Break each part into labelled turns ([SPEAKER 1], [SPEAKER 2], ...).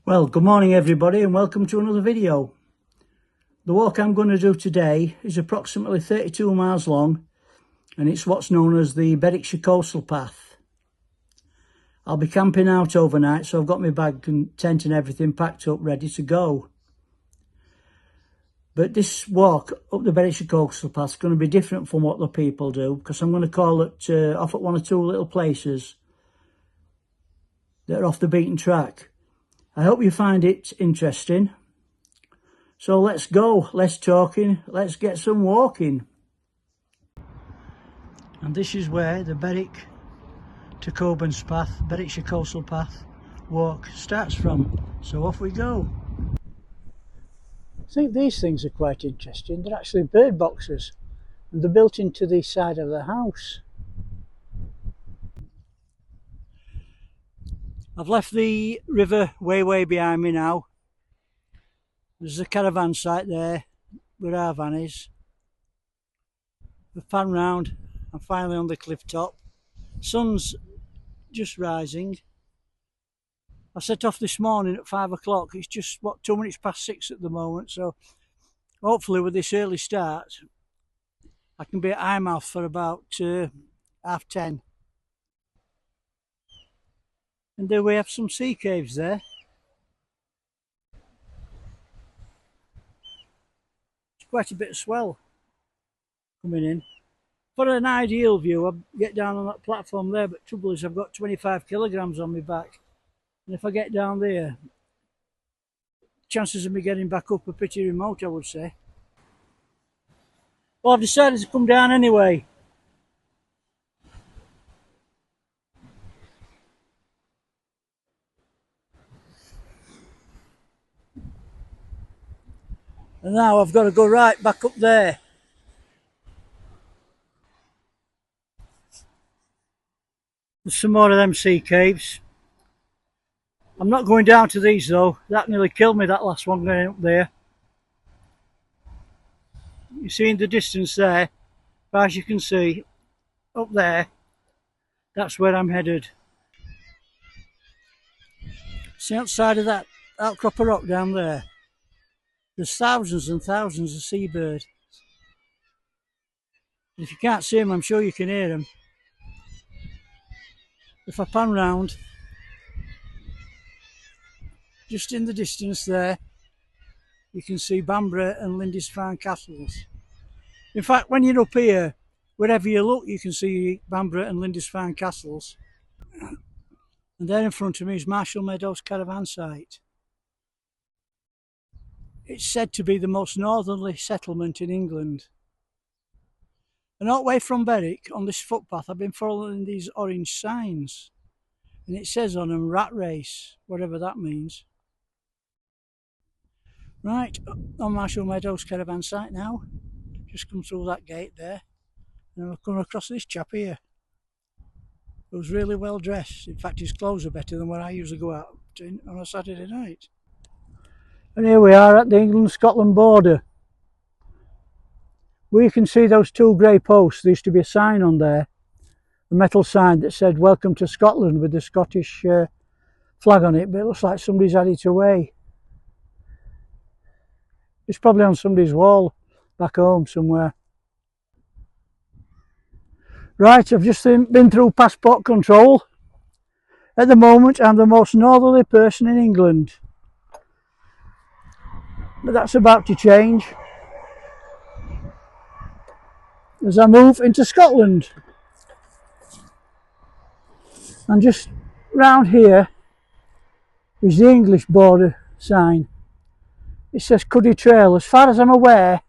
[SPEAKER 1] Well, good morning everybody and welcome to another video. The walk I'm going to do today is approximately 32 miles long and it's what's known as the Berwickshire coastal path. I'll be camping out overnight, so I've got my bag and tent and everything packed up ready to go. But this walk up the Berwickshire coastal path is going to be different from what the people do, because I'm going to call it off at one or two little places that are off the beaten track. I hope you find it interesting. So let's go, less talking, let's get some walking. And this is where the Berwick to Coburn's path, Berwickshire coastal path walk starts from. So off we go. I think these things are quite interesting. They're actually bird boxes and they're built into the side of the house. I've left the river way behind me now. There's a caravan site there where our van is. We've panned round. I'm finally on the cliff top. Sun's just rising. I set off this morning at 5 o'clock. It's just, 2 minutes past 6 at the moment. So hopefully with this early start, I can be at Eyemouth for about 10:30. And there we have some sea caves there. It's quite a bit of swell coming in. For an ideal view, I'd get down on that platform there, but trouble is I've got 25 kilograms on my back. And if I get down there, chances of me getting back up are pretty remote, I would say. Well, I've decided to come down anyway. And now I've got to go right back up there. There's some more of them sea caves. I'm not going down to these though. That nearly killed me, that last one going up there. You see in the distance there, as you can see, up there, that's where I'm headed. See outside of that outcrop of rock down there, there's thousands and thousands of seabirds. If you can't see them, I'm sure you can hear them. If I pan round, just in the distance there, you can see Bamburgh and Lindisfarne castles. In fact, when you're up here, wherever you look, you can see Bamburgh and Lindisfarne castles. And there in front of me is Marshall Meadows caravan site. It's said to be the most northerly settlement in England. And all the way from Berwick, on this footpath, I've been following these orange signs. And it says on them, rat race, whatever that means. Right, on Marshall Meadows caravan site now. Just come through that gate there. And I've come across this chap here, who's really well dressed. In fact, his clothes are better than what I usually go out in on a Saturday night. And here we are at the England-Scotland border. Where you can see those two grey posts, there used to be a sign on there, a metal sign that said "Welcome to Scotland" with the Scottish flag on it, but it looks like somebody's had it away. It's probably on somebody's wall back home somewhere. Right, I've just been through passport control. At the moment, I'm the most northerly person in England. But that's about to change as I move into Scotland. And just round here is the English border sign. It says Cuddy Trail. As far as I'm aware,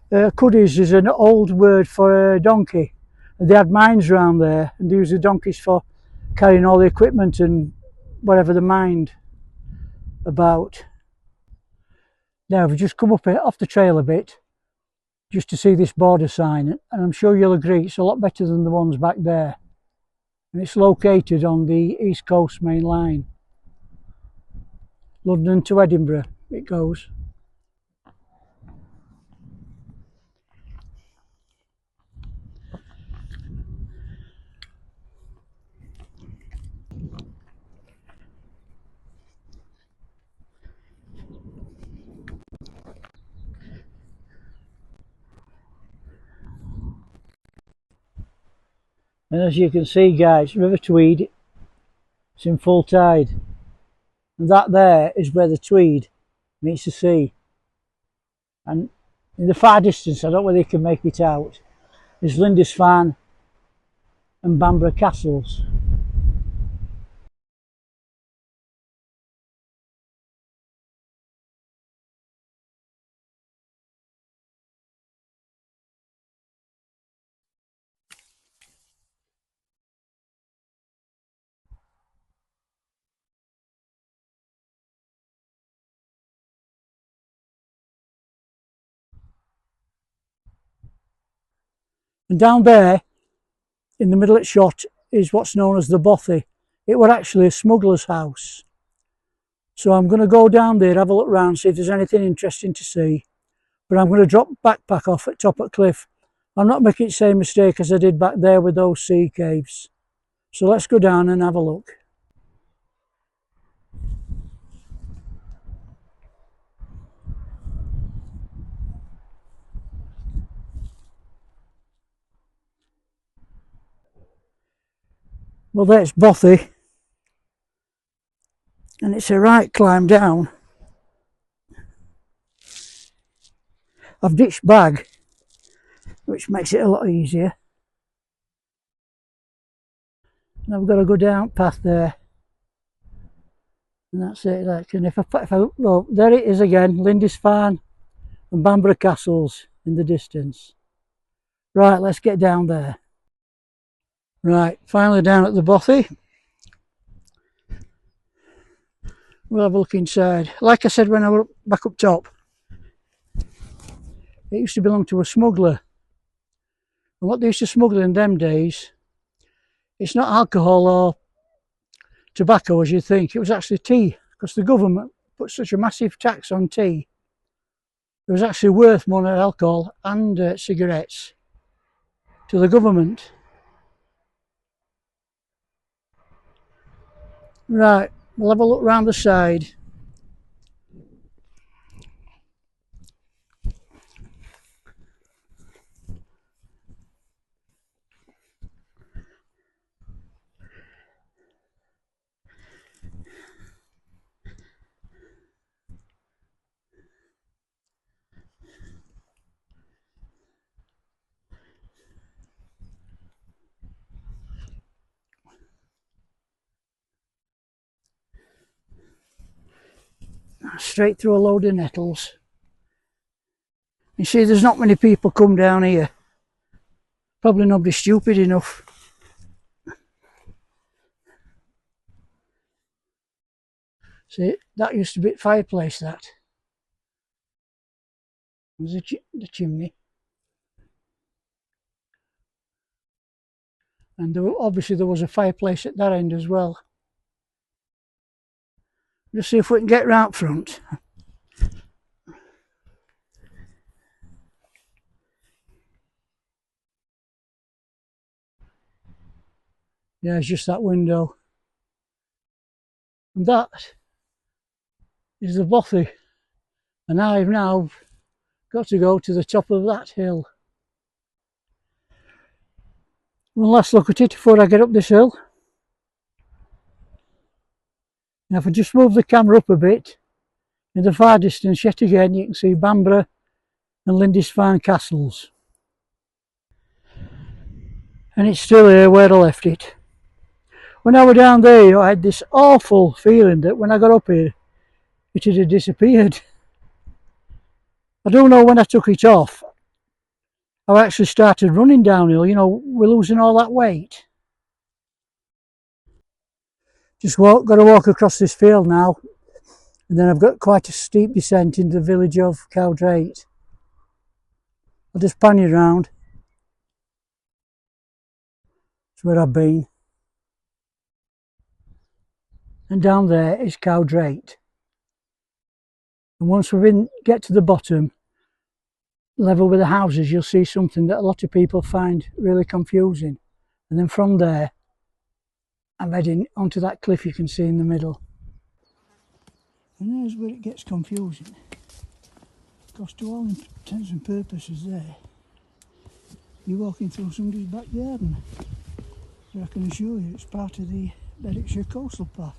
[SPEAKER 1] cuddies is an old word for a donkey. And they had mines around there and they used the donkeys for carrying all the equipment and whatever they mined about. Now we've just come up off the trail a bit just to see this border sign, and I'm sure you'll agree it's a lot better than the ones back there. And it's located on the East Coast main line. London to Edinburgh it goes. And as you can see, guys, River Tweed, it's in full tide. And that there is where the Tweed meets the sea. And in the far distance, I don't know whether you can make it out, is Lindisfarne and Bamburgh castles. And down there, in the middle of the shot, is what's known as the bothy. It was actually a smuggler's house. So I'm going to go down there, have a look around, see if there's anything interesting to see. But I'm going to drop backpack off at top of the cliff. I'm not making the same mistake as I did back there with those sea caves. So let's go down and have a look. Well, there's Bothy, and it's a right climb down. I've ditched bag, which makes it a lot easier. And I've got to go down path there, and that's it. Like, and if I well, there it is again, Lindisfarne and Bamburgh castles in the distance. Right, let's get down there. Right, finally down at the bothy. We'll have a look inside. Like I said when I was back up top, it used to belong to a smuggler. And what they used to smuggle in them days, it's not alcohol or tobacco as you think, it was actually tea, because the government put such a massive tax on tea. It was actually worth more than alcohol and cigarettes to the government. Right, we'll have a look round the side. Straight through a load of nettles. You see, there's not many people come down here. Probably nobody stupid enough. See, that used to be a fireplace, that. There's the chimney. And obviously there was a fireplace at that end as well. Just see if we can get round front. Yeah, it's just that window. And that is the bothy. And I've now got to go to the top of that hill. One last look at it before I get up this hill. Now if I just move the camera up a bit, in the far distance yet again you can see Bamburgh and Lindisfarne castles. And it's still here where I left it. When I was down there, I had this awful feeling that when I got up here, it had disappeared. I don't know when I took it off, I actually started running downhill, you know, we're losing all that weight. Just got to walk across this field now, and then I've got quite a steep descent into the village of Cowdrate. I'll just pan you around. That's where I've been. And down there is Cowdrate. And once we get to the bottom, level with the houses, you'll see something that a lot of people find really confusing. And then from there, I'm heading onto that cliff you can see in the middle. And there's where it gets confusing. Because to all intents and purposes there, you're walking through somebody's back garden. I can assure you it's part of the Berwickshire coastal path.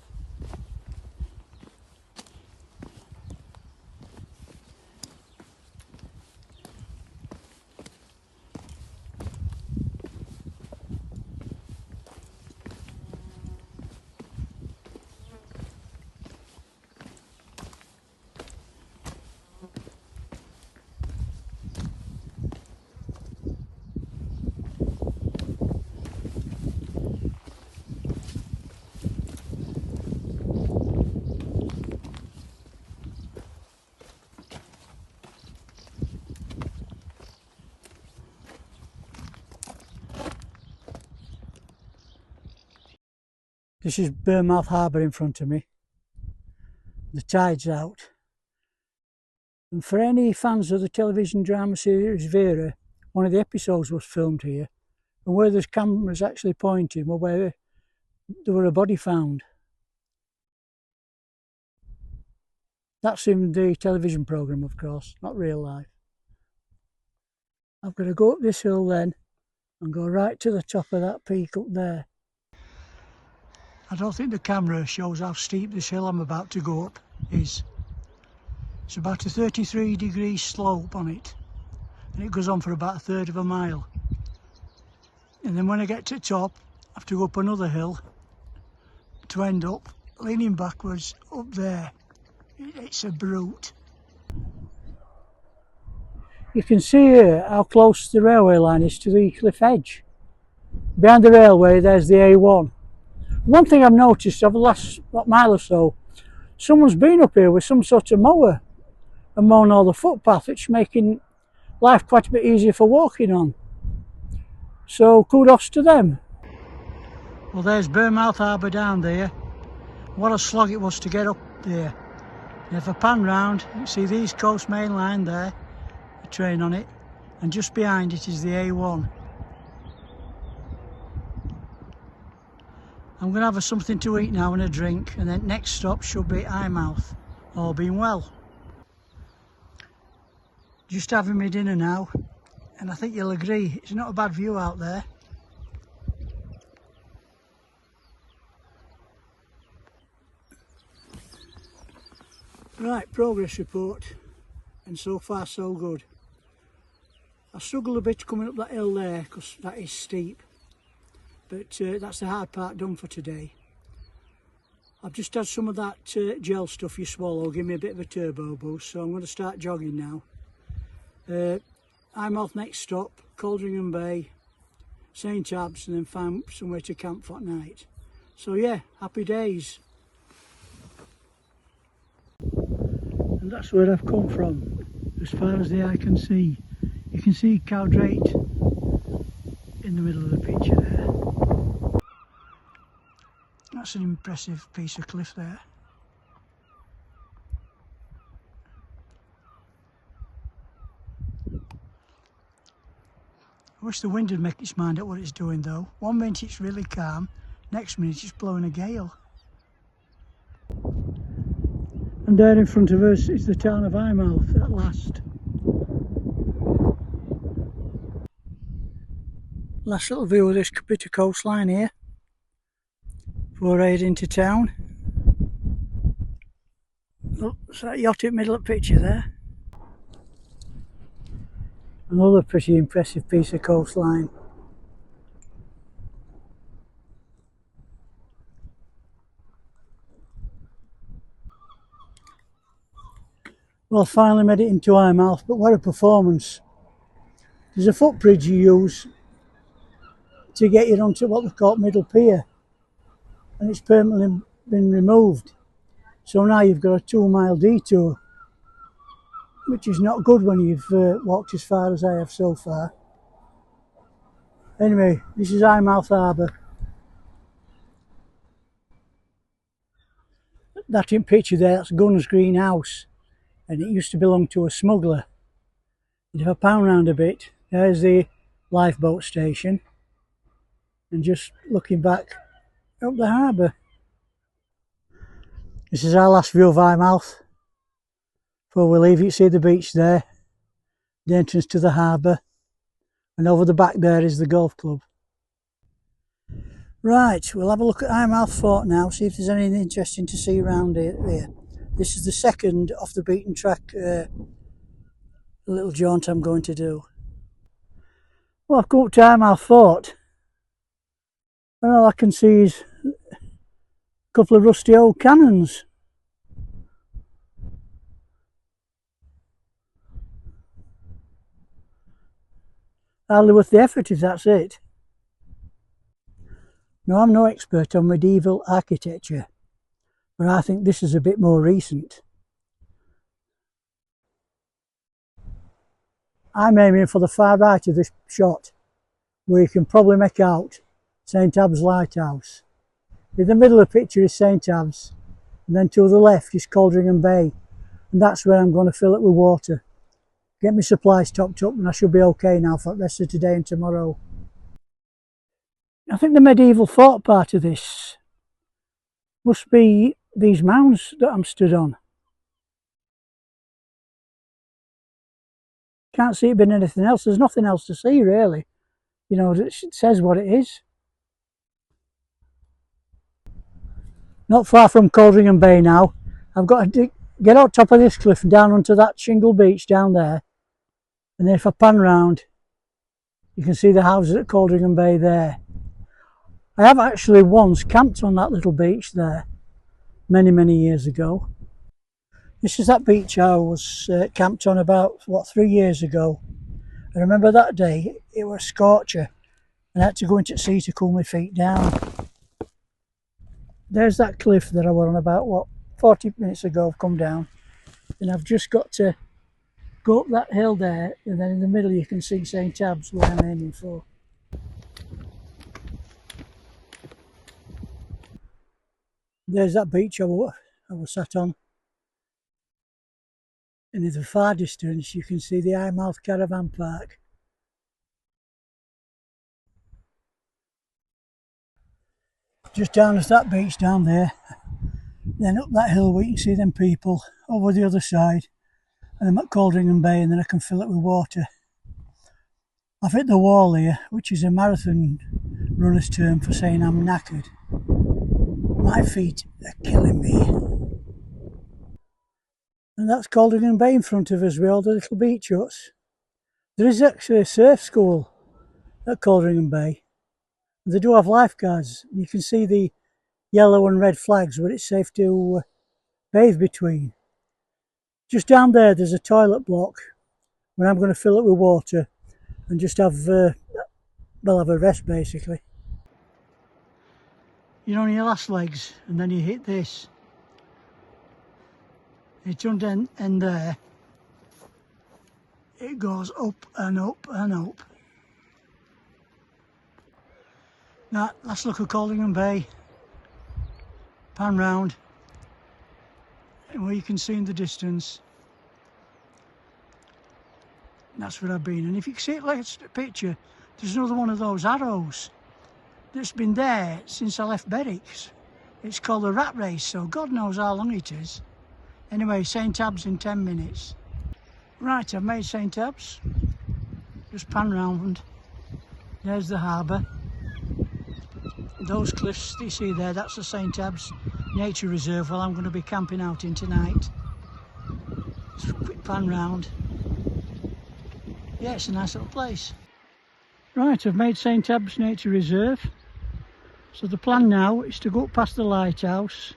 [SPEAKER 1] This is Eyemouth Harbour in front of me. The tide's out. And for any fans of the television drama series Vera, one of the episodes was filmed here. And where the camera's actually pointing were where there were a body found. That's in the television programme, of course, not real life. I've got to go up this hill then and go right to the top of that peak up there. I don't think the camera shows how steep this hill I'm about to go up is. It's about a 33-degree slope on it, and it goes on for about a third of a mile. And then when I get to the top, I have to go up another hill to end up leaning backwards up there. It's a brute. You can see here how close the railway line is to the cliff edge. Behind the railway there's the A1. One thing I've noticed over the last mile or so, someone's been up here with some sort of mower and mown all the footpath. It's making life quite a bit easier for walking on. So kudos to them. Well, there's Eyemouth Harbour down there. What a slog it was to get up there. And if I pan round, you can see the East Coast Main Line there, a train on it, and just behind it is the A1. I'm going to have something to eat now and a drink, and then next stop should be Eyemouth, all being well. Just having my dinner now, and I think you'll agree, it's not a bad view out there. Right, progress report, and so far so good. I struggled a bit coming up that hill there because that is steep. But that's the hard part done for today. I've just had some of that gel stuff you swallow, give me a bit of a turbo boost, so I'm going to start jogging now. Eyemouth next stop, Caldringham Bay, St Abbs, and then find somewhere to camp for night. So yeah, happy days. And that's where I've come from, as far as the eye can see. You can see Cowdrate in the middle of the picture there. That's an impressive piece of cliff there. I wish the wind would make its mind up what it's doing though. One minute it's really calm, next minute it's blowing a gale. And there in front of us is the town of Eyemouth at last. Last little view of this bit of coastline here before I head into town. Look, there's that yacht in the middle of the picture there. Another pretty impressive piece of coastline. Well, finally made it into Eyemouth, but what a performance. There's a footbridge you use to get you onto what they call Middle Pier, and it's permanently been removed. So now you've got a 2-mile detour, which is not good when you've walked as far as I have so far. Anyway, this is Eyemouth Harbour. That in picture there, that's Gunner's Green House, and it used to belong to a smuggler. And if I pan round a bit, there's the lifeboat station, and just looking back up the harbour. This is our last view of Eyemouth. Before we leave, you can see the beach there, the entrance to the harbour, and over the back there is the golf club. Right, we'll have a look at Eyemouth Fort now, see if there's anything interesting to see around here. This is the second off the beaten track little jaunt I'm going to do. Well, I've come up to Eyemouth Fort, and all I can see is a couple of rusty old cannons. Hardly worth the effort if that's it. Now, I'm no expert on medieval architecture, but I think this is a bit more recent. I'm aiming for the far right of this shot, where you can probably make out St Abbs Lighthouse. In the middle of the picture is St Abbs, and then to the left is Caldringham Bay, and that's where I'm going to fill it with water. Get my supplies topped up and I should be okay now for the rest of today and tomorrow. I think the medieval fort part of this must be these mounds that I'm stood on. Can't see it being anything else. There's nothing else to see really. You know, it says what it is. Not far from Caldringham Bay now. I've got to get out top of this cliff and down onto that shingle beach down there. And then if I pan round, you can see the houses at Caldringham Bay there. I have actually once camped on that little beach there, many years ago. This is that beach I was camped on about, 3 years ago. I remember that day, it was a scorcher, and I had to go into the sea to cool my feet down. There's that cliff that I was on about, 40 minutes ago I've come down. And I've just got to go up that hill there, and then in the middle you can see St Abbs, where I'm aiming for. There's that beach I was sat on. And in the far distance you can see the Eyemouth caravan park. Just down at that beach down there, then up that hill where you can see them people over the other side, and I'm at Caldringham Bay, and then I can fill it with water. I've hit the wall here, which is a marathon runner's term for saying I'm knackered. My feet are killing me. And that's Caldringham Bay in front of us with all the little beach huts. There is actually a surf school at Caldringham Bay. They do have lifeguards. You can see the yellow and red flags where it's safe to bathe between. Just down there there's a toilet block where I'm going to fill it with water and just have a rest basically. You're on your last legs and then you hit this. It's under end there. It goes up and up and up. Now, let's look at Caldringham Bay. Pan round. And where you can see in the distance. That's where I've been. And if you can see it last picture, there's another one of those arrows that's been there since I left Berwickshire. It's called the Rat Race, so God knows how long it is. Anyway, St Abbs in 10 minutes. Right, I've made St Abbs. Just pan round. There's the harbour. Those cliffs that you see there, that's the St Abbs Nature Reserve. Well, I'm going to be camping out in tonight. Just a quick pan round. Yeah, it's a nice little place. Right, I've made St Abbs Nature Reserve. So the plan now is to go up past the lighthouse,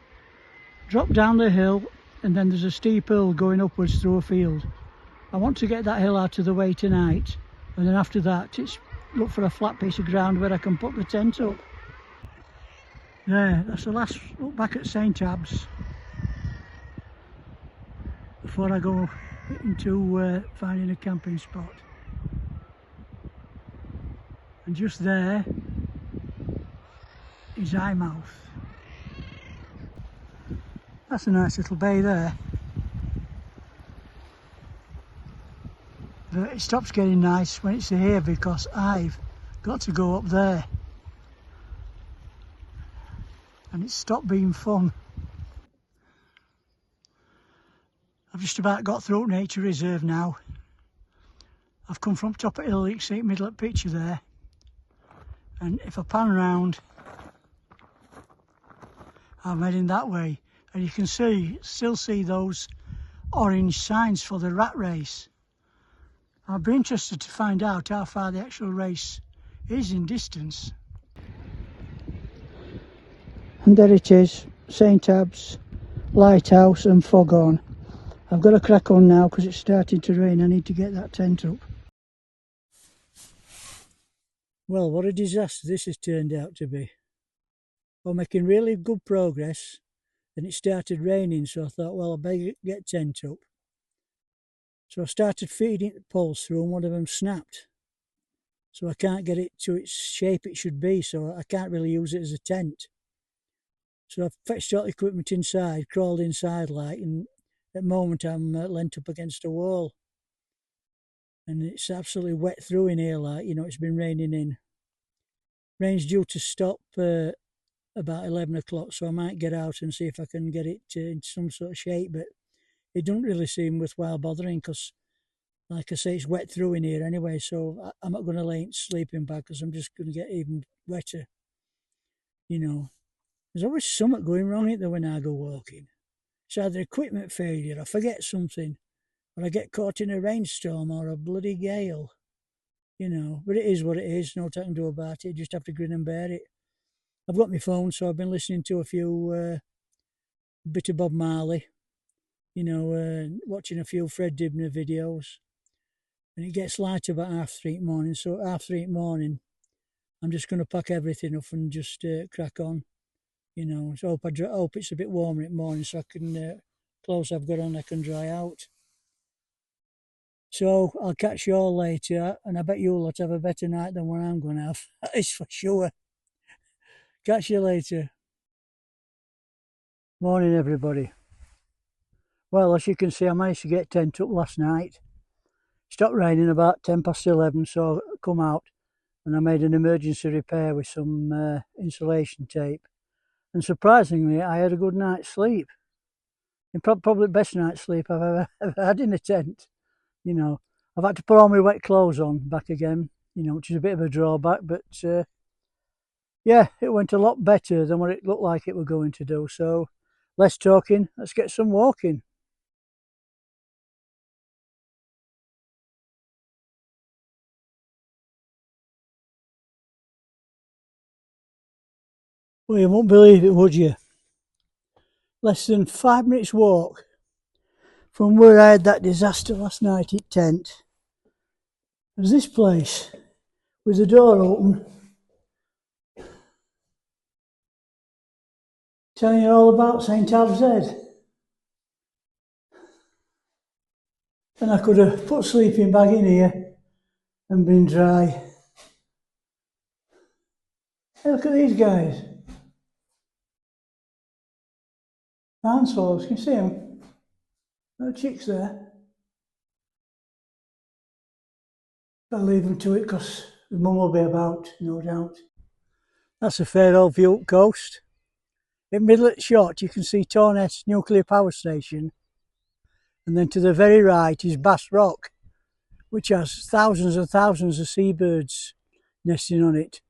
[SPEAKER 1] drop down the hill, and then there's a steep hill going upwards through a field. I want to get that hill out of the way tonight, and then after that it's look for a flat piece of ground where I can put the tent up. There, that's the last look back at St Abbs before I go into finding a camping spot. And just there is Eyemouth. That's a nice little bay there. But it stops getting nice when it's here because I've got to go up there. And it's stopped being fun. I've just about got through Nature Reserve now. I've come from top of the hill, you can see it middle of the picture there. And if I pan round, I'm heading that way, and you can still see those orange signs for the rat race. I'd be interested to find out how far the actual race is in distance. And there it is, St Abbs Lighthouse and Foghorn. I've got to crack on now because it's starting to rain. I need to get that tent up. Well, what a disaster this has turned out to be. We're making really good progress, and it started raining, so I thought, well, I better get tent up. So I started feeding the poles through, and one of them snapped. So I can't get it to its shape it should be, so I can't really use it as a tent. So I've fetched all the equipment inside, crawled inside like, and at the moment I'm leant up against a wall. And it's absolutely wet through in here, like, you know, it's been raining in. Rain's due to stop about 11 o'clock, so I might get out and see if I can get it in some sort of shape, but it doesn't really seem worthwhile bothering because, like I say, it's wet through in here anyway, so I'm not going to lay in sleeping bag because I'm just going to get even wetter. You know, there's always something going wrong in there when I go walking. It's either equipment failure, I forget something, or I get caught in a rainstorm or a bloody gale. You know, but it is what it is, nothing I can do about it, just have to grin and bear it. I've got my phone, so I've been listening to a few bit of Bob Marley, you know, watching a few Fred Dibner videos. And it gets light about 3:30 in the morning, so 3:30 in the morning, I'm just going to pack everything up and just crack on. You know, so I hope it's a bit warmer in the morning so I can, clothes I've got on, I can dry out. So I'll catch you all later, and I bet you lot have a better night than what I'm going to have. That is for sure. Catch you later. Morning, everybody. Well, as you can see, I managed to get tent up last night. It stopped raining about 11:10, so I come out and I made an emergency repair with some insulation tape. And surprisingly, I had a good night's sleep. And probably the best night's sleep I've ever had in a tent. You know, I've had to put all my wet clothes on back again, you know, which is a bit of a drawback, but yeah, it went a lot better than what it looked like it were going to do. So less talking, let's get some walking. Well, you won't believe it, would you? Less than 5 minutes walk from where I had that disaster last night at tent. There's this place with the door open, telling you all about St Abbs Head. And I could have put a sleeping bag in here and been dry. Hey, look at these guys. Barn swallows, can you see them? No chicks there. I'll leave them to it because the mum will be about, no doubt. That's a fair old view up coast. In middle of the shot you can see Torness Nuclear Power Station, and then to the very right is Bass Rock, which has thousands and thousands of seabirds nesting on it.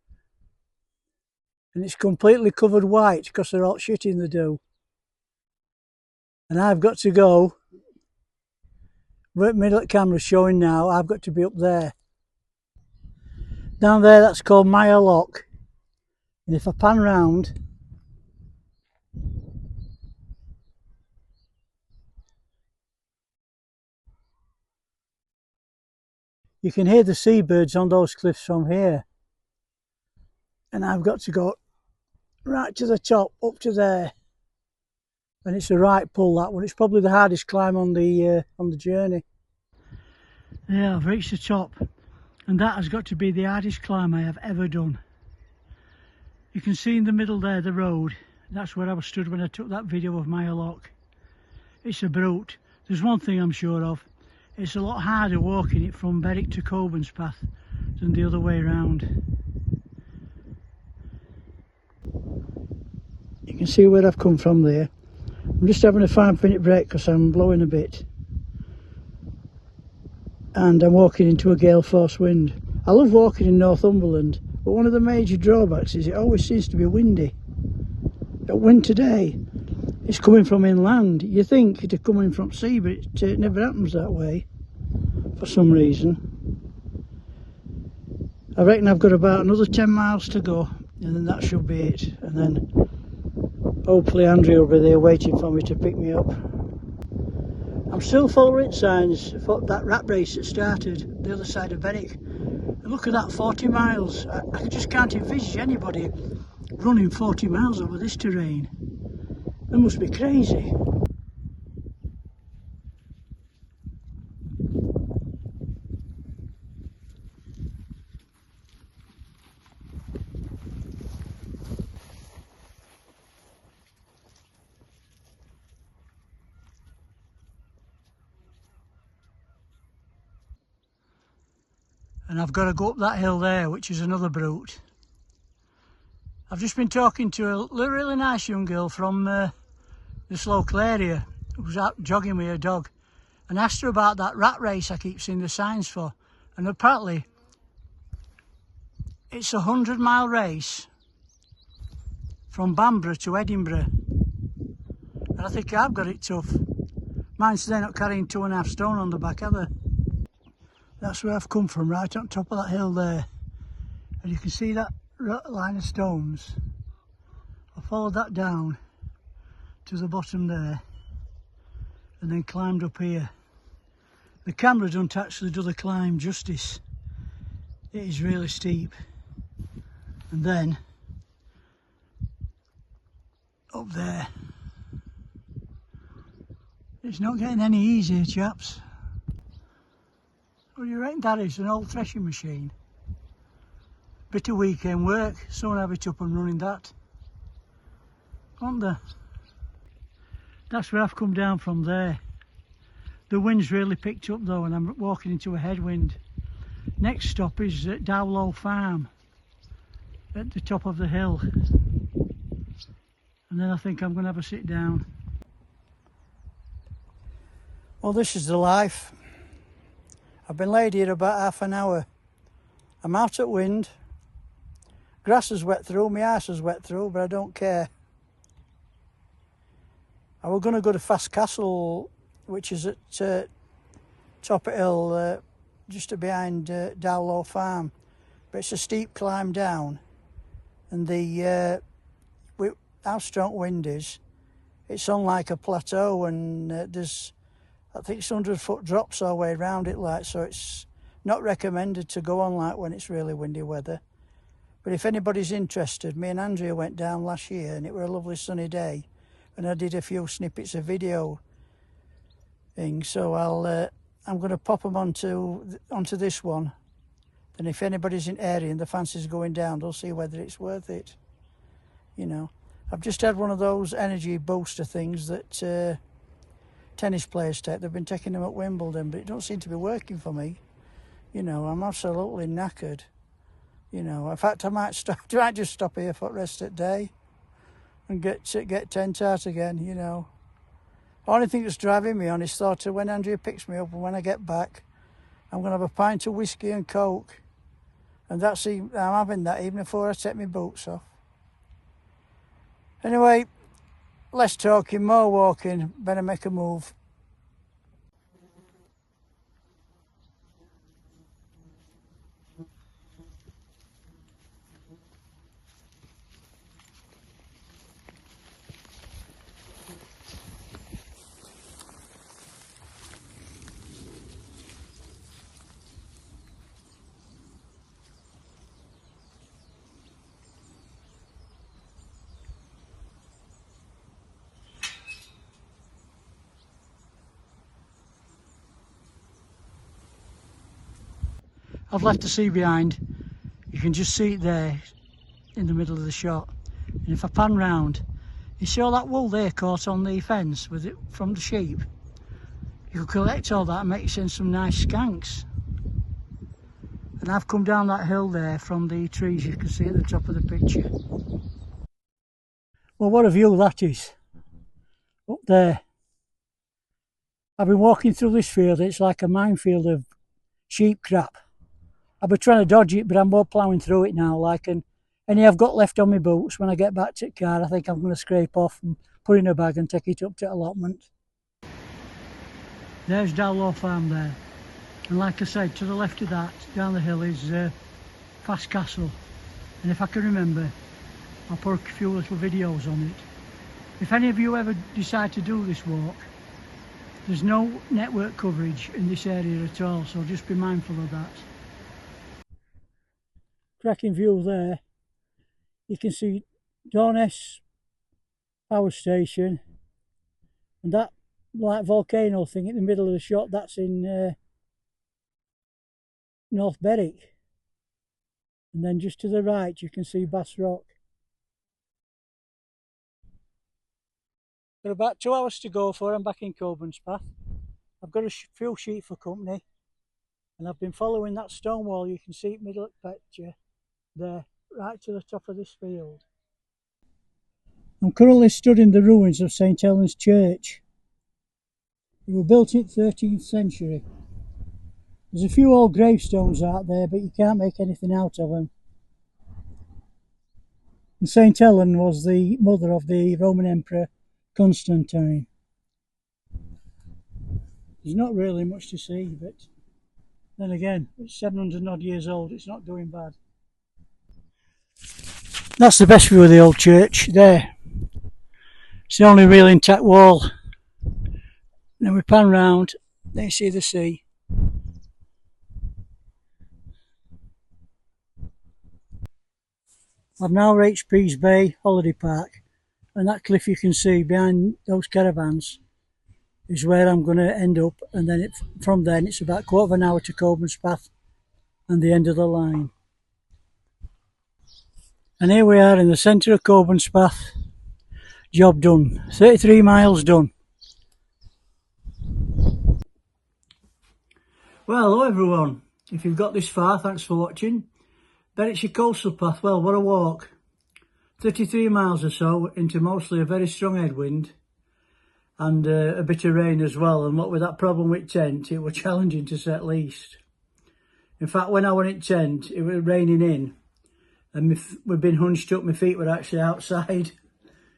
[SPEAKER 1] And it's completely covered white because they're all shitting the dew. And I've got to go, right middle of the camera showing now, I've got to be up there. Down there, that's called Mire Lock. And if I pan round, you can hear the seabirds on those cliffs from here. And I've got to go right to the top, up to there. And it's a right pull, that one. It's probably the hardest climb on the journey. Yeah, I've reached the top, and that has got to be the hardest climb I have ever done. You can see in the middle there the road. That's where I was stood when I took that video of Mire Lock. It's a brute. There's one thing I'm sure of. It's a lot harder walking it from Berwick to Coburn's path than the other way around. You can see where I've come from there. I'm just having a 5-minute break because I'm blowing a bit. And I'm walking into a gale force wind. I love walking in Northumberland, but one of the major drawbacks is it always seems to be windy. The wind today is coming from inland. You think it'd come in from sea, but it never happens that way for some reason. I reckon I've got about another 10 miles to go, and then that should be it. And then hopefully Andrew will be there waiting for me to pick me up. I'm still following signs for that rat race that started the other side of Berwick. And look at that, 40 miles. I just can't envisage anybody running 40 miles over this terrain. They must be crazy. And I've got to go up that hill there, which is another brute. I've just been talking to a really nice young girl from this local area who was out jogging with her dog, and asked her about that rat race I keep seeing the signs for. And apparently it's a 100-mile race from Bamborough to Edinburgh. And I think I've got it tough. Mine's they're not carrying 2.5 stone on the back, are they? That's where I've come from, right on top of that hill there. And you can see that line of stones. I followed that down to the bottom there and then climbed up here. The camera don't actually do the climb justice. It is really steep. And then up there. It's not getting any easier, chaps. What do you reckon that is? An old threshing machine. Bit of weekend work, someone have it up and running that. Aren't there? That's where I've come down from there. The wind's really picked up though, and I'm walking into a headwind. Next stop is at Dowlow Farm at the top of the hill. And then I think I'm going to have a sit down. Well, this is the life. I've been laid here about half an hour. I'm out at wind. Grass is wet through, my arse is wet through, but I don't care. I was going to go to Fast Castle, which is at top of hill, just behind Dowlow Farm. But it's a steep climb down, and how strong wind is, it's on like a plateau, and there's, I think it's 100-foot drops all the way around it, like, so it's not recommended to go on like when it's really windy weather. But if anybody's interested, me and Andrea went down last year and it was a lovely sunny day, and I did a few snippets of video things, so I'm going to pop them onto this one. Then if anybody's in area and the fancy's going down, they'll see whether it's worth it. You know, I've just had one of those energy booster things that tennis players take. They've been taking them at Wimbledon, but it don't seem to be working for me. You know, I'm absolutely knackered. You know, in fact, I might just stop here for rest at day and get tent out again. You know, only thing that's driving me on is thought of when Andrea picks me up and when I get back, I'm gonna have a pint of whiskey and coke, and I'm having that even before I take my boots off. Anyway, less talking, more walking. Better make a move. I've left the sea behind. You can just see it there in the middle of the shot. And if I pan round, you see all that wool there caught on the fence with it from the sheep? You could collect all that and make you some nice skanks. And I've come down that hill there from the trees you can see at the top of the picture. Well, what a view that is. Up there. I've been walking through this field, it's like a minefield of sheep crap. I've been trying to dodge it, but I'm more ploughing through it now, like, and Any I've got left on my boots when I get back to the car, I think I'm going to scrape off and put in a bag and take it up to allotment. There's Dowlow Farm there. And like I said, to the left of that, down the hill, is Fast Castle. And if I can remember, I'll put a few little videos on it. If any of you ever decide to do this walk, there's no network coverage in this area at all, so just be mindful of that. Cracking view there. You can see Dorness power station, and that like volcano thing in the middle of the shot, that's in North Berwick. And then just to the right you can see Bass Rock. Got about 2 hours to go before I'm back in Coburn's Path. I've got a few sheep for company, and I've been following that stone wall you can see at middle of the picture there, right to the top of this field. I'm currently stood in the ruins of St Helen's Church. They were built in the 13th century. There's a few old gravestones out there, but you can't make anything out of them. And St Helen was the mother of the Roman Emperor Constantine. There's not really much to see, but then again, it's 700 odd years old, it's not doing bad. That's the best view of the old church there. It's the only real intact wall. Then we pan round, then you see the sea. I've now reached Pease Bay Holiday Park, and that cliff you can see behind those caravans is where I'm going to end up, and then from then it's about a quarter of an hour to Coburn's Path and the end of the line. And here we are in the centre of Coburn's Path. Job done. 33 miles done. Well, hello everyone. If you've got this far, thanks for watching. Berwickshire Coastal Path, well, what a walk. 33 miles or so into mostly a very strong headwind and a bit of rain as well. And what with that problem with tent, it was challenging to say at least. In fact, when I went in tent, it was raining in, and we'd been hunched up, my feet were actually outside,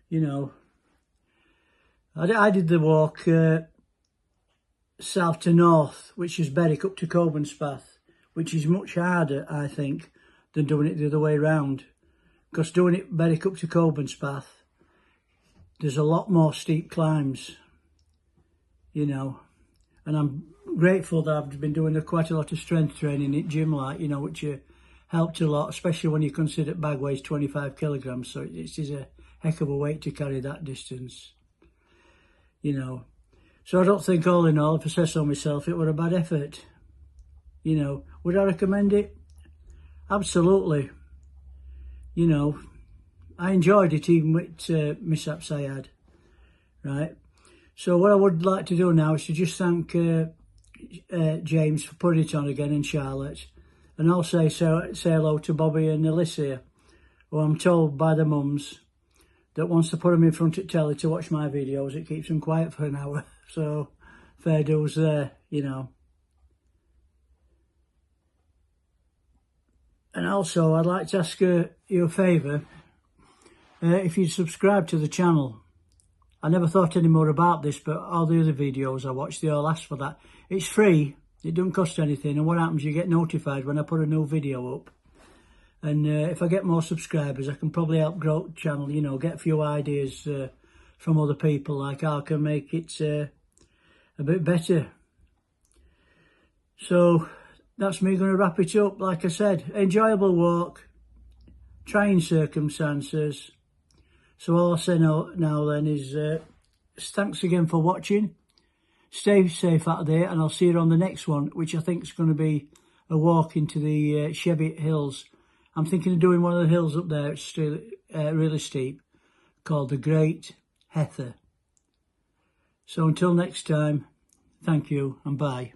[SPEAKER 1] you know. I did the walk south to north, which is Berwick up to Coburn's Path, which is much harder, I think, than doing it the other way round. Because doing it Berwick up to Coburn's Path, there's a lot more steep climbs, you know. And I'm grateful that I've been doing quite a lot of strength training at gym, like, you know, which helped a lot, especially when you consider bag weighs 25 kilograms. So it is a heck of a weight to carry that distance, you know. So I don't think, all in all, if I say so myself, it were a bad effort, you know. Would I recommend it? Absolutely. You know, I enjoyed it even with mishaps I had, right? So what I would like to do now is to just thank James for putting it on again, and Charlotte, and also say hello to Bobby and Alicia, who I'm told by the mums that once they put them in front of telly to watch my videos, it keeps them quiet for an hour. So fair dues there, you know. And also, I'd like to ask you a favour, if you'd subscribe to the channel. I never thought any more about this, but all the other videos I watch, they all ask for that. It's free, it doesn't cost anything, and what happens, you get notified when I put a new video up. And if I get more subscribers, I can probably help grow the channel, you know, get a few ideas from other people, like how I can make it a bit better. So that's me going to wrap it up. Like I said, enjoyable walk, trying circumstances. So all I say now then is thanks again for watching. Stay safe out there, and I'll see you on the next one, which I think is going to be a walk into the Cheviot Hills. I'm thinking of doing one of the hills up there. It's still really steep, called the Great Heather. So until next time, thank you and bye.